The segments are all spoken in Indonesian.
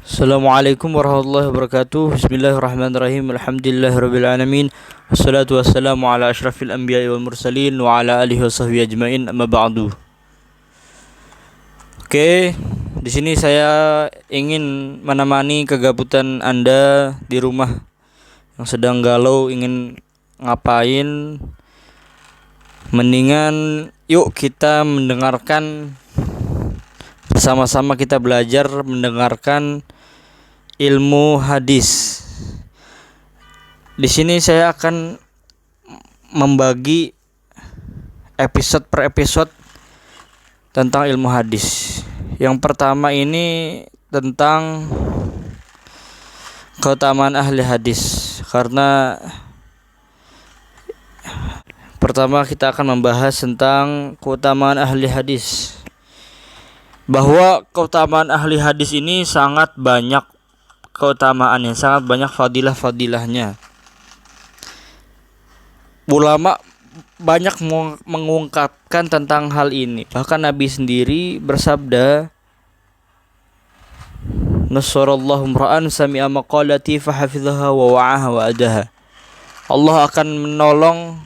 Assalamualaikum warahmatullahi wabarakatuh. Bismillahirrahmanirrahim. Alhamdulillahirabbil alamin. Wassalatu wassalamu ala asyrafil anbiya'i wal mursalin wa ala alihi washabbihi ajmain. Amma ba'du. Oke, di sini saya ingin menemani kegabutan Anda di rumah yang sedang galau ingin ngapain. Mendingan yuk kita mendengarkan bersama-sama, kita belajar mendengarkan ilmu hadis. Di sini saya akan membagi episode per episode tentang ilmu hadis. Yang pertama ini tentang keutamaan ahli hadis. Karena pertama kita akan membahas tentang keutamaan ahli hadis. Bahwa keutamaan ahli hadis ini sangat banyak keutamaannya, sangat banyak fadilah-fadilahnya. Ulama banyak mengungkapkan tentang hal ini. Bahkan Nabi sendiri bersabda, "Nasarallahu imra'an sami'a maqalati fahafidhaha wa wa'aha wa adaha." Allah akan menolong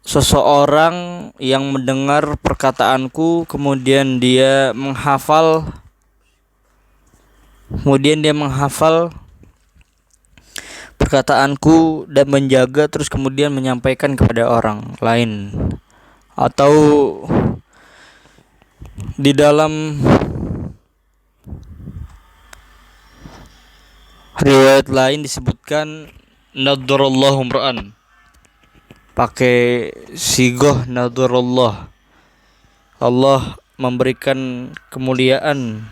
seseorang yang mendengar perkataanku, kemudian dia menghafal perkataanku dan menjaga, terus kemudian menyampaikan kepada orang lain. Atau di dalam riwayat lain disebutkan nadarallahu imra'an, pakai sigoh nadarullah, Allah memberikan kemuliaan.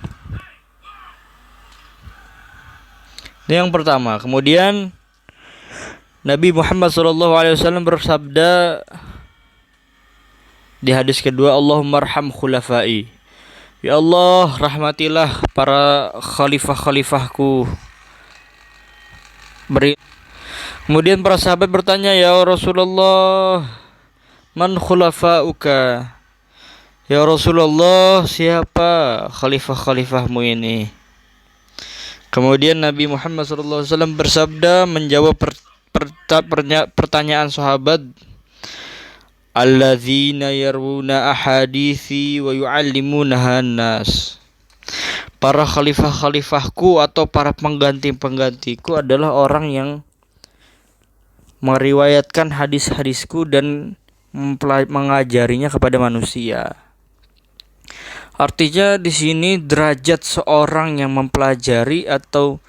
Ini yang pertama. Kemudian Nabi Muhammad SAW bersabda di hadis kedua, Allahumma arham khulafai, ya Allah rahmatilah para khalifah-khalifahku. Kemudian para sahabat bertanya, ya Rasulullah, man khulafa'uka? Ya Rasulullah, siapa khalifah-khalifahmu ini? Kemudian Nabi Muhammad SAW bersabda menjawab pertanyaan sahabat, alladzina yarwuna ahadithi wa yu'allimunaha nas. Para khalifah-khalifahku atau para pengganti-penggantiku adalah orang yang meriwayatkan hadis-hadisku dan mengajarinya kepada manusia. Artinya di sini derajat seorang yang mempelajari atau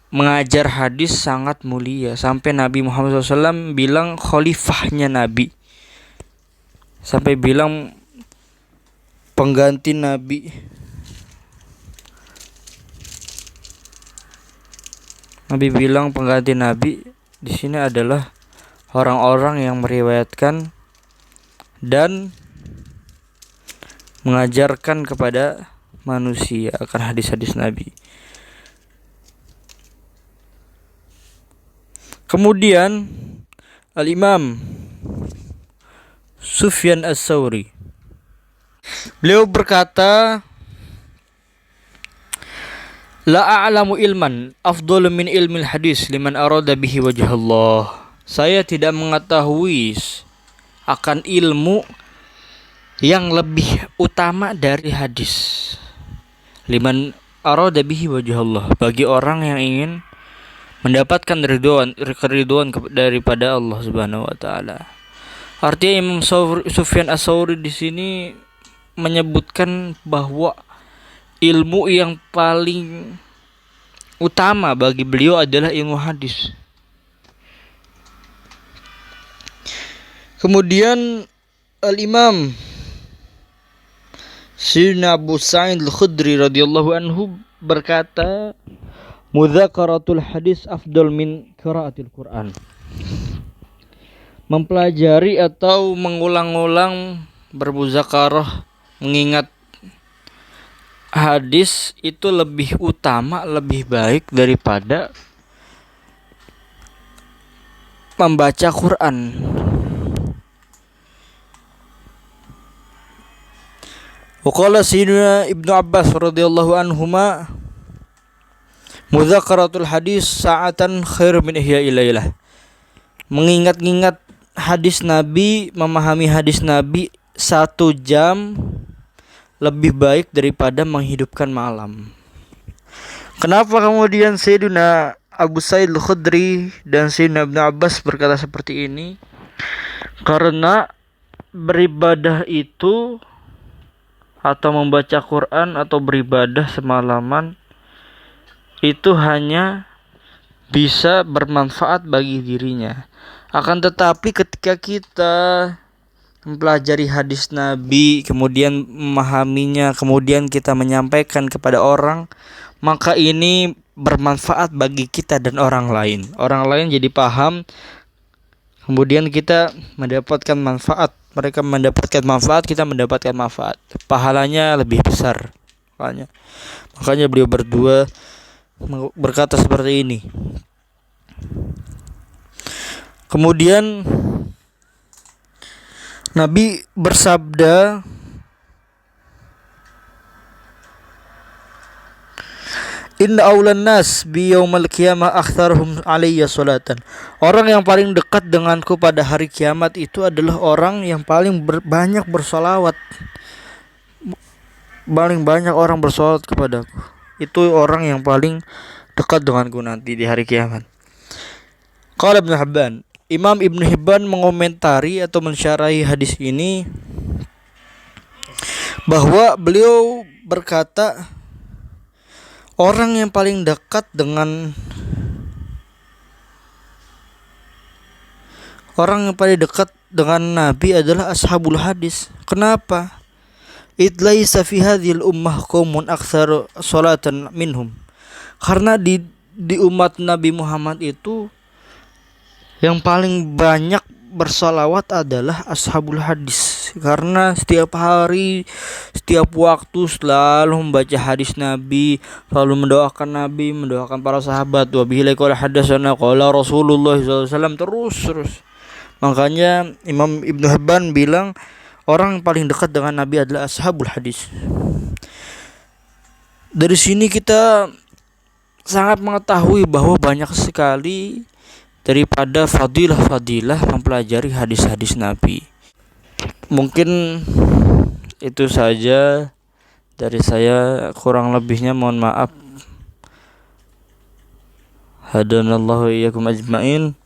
mengajar hadis sangat mulia. Sampai Nabi Muhammad SAW bilang khalifahnya Nabi. Sampai bilang pengganti Nabi. Nabi bilang pengganti Nabi di sini adalah orang-orang yang meriwayatkan dan mengajarkan kepada manusia akan hadis-hadis Nabi. Kemudian Al-Imam Sufyan Ats-Tsauri, beliau berkata, la a'lamu ilman afdalu min ilmil hadis liman arada bihi wajh Allah. Saya tidak mengetahui akan ilmu yang lebih utama dari hadis. Liman arada bihi wajh Allah, bagi orang yang ingin mendapatkan keriduan daripada Allah Subhanahu wa taala. Artinya Imam Sufyan Ats-Tsauri di sini menyebutkan bahwa ilmu yang paling utama bagi beliau adalah ilmu hadis. Kemudian Al-Imam Sayyidina Abu Sa'id Al-Khudri radhiyallahu anhu berkata, mudzakaratul hadis afdal min qiraatil Quran. Mempelajari atau mengulang-ulang bermuzakarah, mengingat hadis itu lebih utama, lebih baik daripada membaca Quran. Waqala Sayyidina Ibnu Abbas radhiyallahu anhuma, Mudzakaratul hadis sa'atan khair min ihya'i lailah. Mengingat-ingat hadis Nabi, memahami hadis Nabi 1 jam lebih baik daripada menghidupkan malam. Kenapa kemudian Sayyidina Abu Sa'id Al-Khudri dan Sayyidina Ibnu Abbas berkata seperti ini? Karena beribadah itu atau membaca Quran atau beribadah semalaman itu hanya bisa bermanfaat bagi dirinya. Akan tetapi ketika kita mempelajari hadis Nabi, kemudian memahaminya, kemudian kita menyampaikan kepada orang, maka ini bermanfaat bagi kita dan orang lain. Orang lain jadi paham, kemudian kita mendapatkan manfaat. Mereka mendapatkan manfaat, kita mendapatkan manfaat. Pahalanya lebih besar. Makanya beliau berdua berkata seperti ini. Kemudian Nabi bersabda, Inna awlan nas bi yaumal qiyamah aktsaruhum alayya salatan. Orang yang paling dekat denganku pada hari kiamat itu adalah orang yang paling banyak bersolawat. Paling banyak orang bersolawat kepadaku. Itu orang yang paling dekat denganku nanti di hari kiamat. Qala Ibnu Hibban. Imam Ibnu Hibban mengomentari atau mensyarahi hadis ini bahwa beliau berkata, orang yang paling dekat dengan Nabi adalah ashabul hadis. Kenapa? Id laisa fi hadhil ummah qaumun aktsar salatan minhum. Karena di umat Nabi Muhammad itu yang paling banyak bersolawat adalah ashabul hadis. Karena setiap hari, setiap waktu selalu membaca hadis Nabi, selalu mendoakan Nabi, mendoakan para sahabat. Wa bihi qala hadatsana qala Rasulullah sallallahu alaihi wasallam, terus. Makanya Imam Ibnu Hibban bilang orang yang paling dekat dengan Nabi adalah ashabul hadis. Dari sini kita sangat mengetahui bahwa banyak sekali daripada fadilah-fadilah mempelajari hadis-hadis Nabi. Mungkin itu saja dari saya, kurang lebihnya mohon maaf. Hadanallahu iyyakum ajmain.